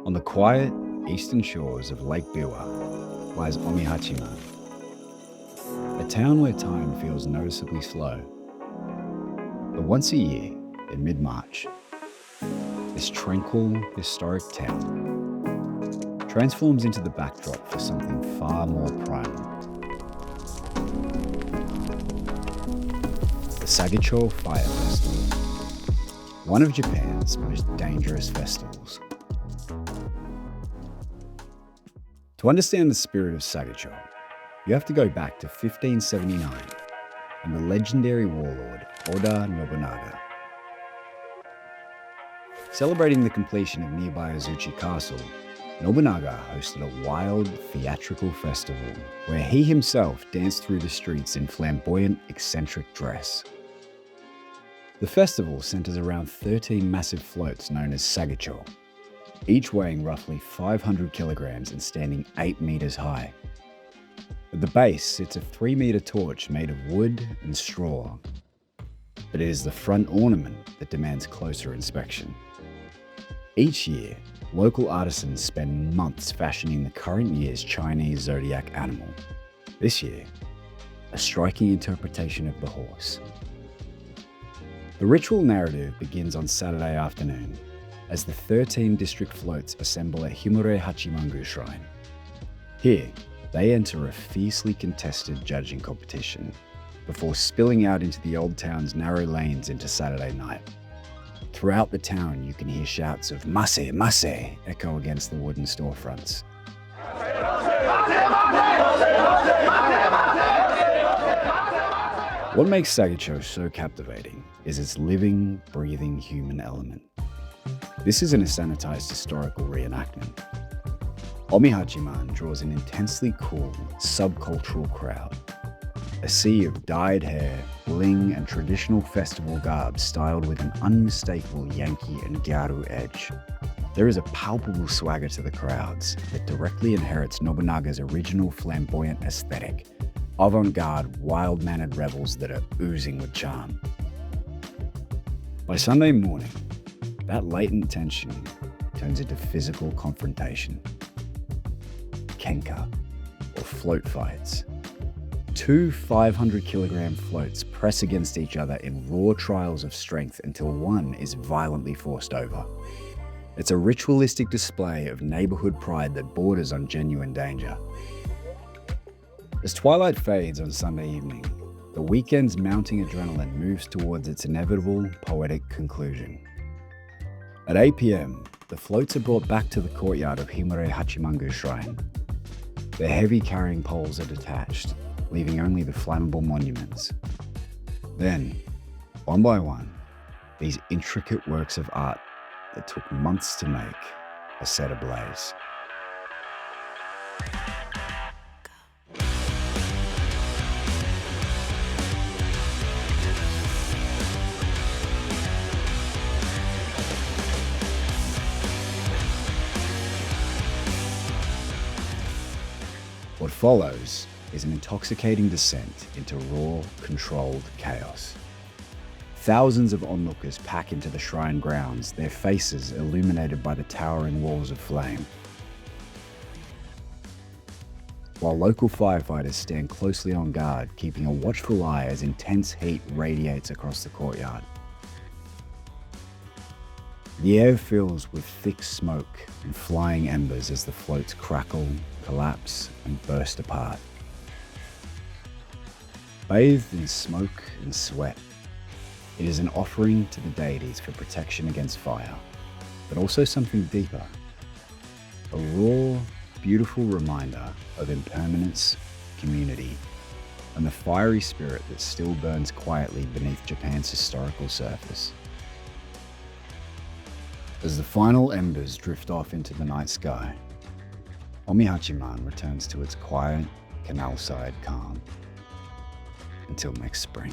On the quiet eastern shores of Lake Biwa lies Omihachiman, a town where time feels noticeably slow. But once a year, in mid-March, this tranquil, historic town transforms into the backdrop for something far more primal. The Sagicho Fire Festival, one of Japan's most dangerous festivals. To understand the spirit of Sagicho, you have to go back to 1579 and the legendary warlord Oda Nobunaga. Celebrating the completion of nearby Azuchi Castle, Nobunaga hosted a wild, theatrical festival where he himself danced through the streets in flamboyant, eccentric dress. The festival centers around 13 massive floats known as Sagicho, each weighing roughly 500 kilograms and standing 8 meters high. At the base sits a 3-meter torch made of wood and straw, but it is the front ornament that demands closer inspection. Each year, local artisans spend months fashioning the current year's Chinese Zodiac animal. This year, a striking interpretation of the horse. The ritual narrative begins on Saturday afternoon as the 13 district floats assemble at Impermanence Shrine. Here, they enter a fiercely contested judging competition before spilling out into the old town's narrow lanes into Saturday night. Throughout the town, you can hear shouts of Masse, Masse echo against the wooden storefronts. What makes Sagicho so captivating is its living, breathing human element. This isn't a sanitized historical reenactment. Omihachiman draws an intensely cool, subcultural crowd. A sea of dyed hair, bling, and traditional festival garb styled with an unmistakable Yankee and Gyaru edge. There is a palpable swagger to the crowds that directly inherits Nobunaga's original flamboyant aesthetic, avant-garde, wild-mannered rebels that are oozing with charm. By Sunday morning, that latent tension turns into physical confrontation. Kenka, or float fights. 2 500-kilogram floats press against each other in raw trials of strength until one is violently forced over. It's a ritualistic display of neighborhood pride that borders on genuine danger. As twilight fades on Sunday evening, the weekend's mounting adrenaline moves towards its inevitable poetic conclusion. At 8 p.m., the floats are brought back to the courtyard of Impermanence Shrine. Their heavy carrying poles are detached, leaving only the flammable monuments. Then, one by one, these intricate works of art that took months to make are set ablaze. What follows is an intoxicating descent into raw, controlled chaos. Thousands of onlookers pack into the shrine grounds, their faces illuminated by the towering walls of flame. While local firefighters stand closely on guard, keeping a watchful eye as intense heat radiates across the courtyard. The air fills with thick smoke and flying embers as the floats crackle, collapse, and burst apart. Bathed in smoke and sweat, it is an offering to the deities for protection against fire, but also something deeper. A raw, beautiful reminder of impermanence, community, and the fiery spirit that still burns quietly beneath Japan's historical surface. As the final embers drift off into the night sky, Omihachiman returns to its quiet, canal-side calm. Until next spring.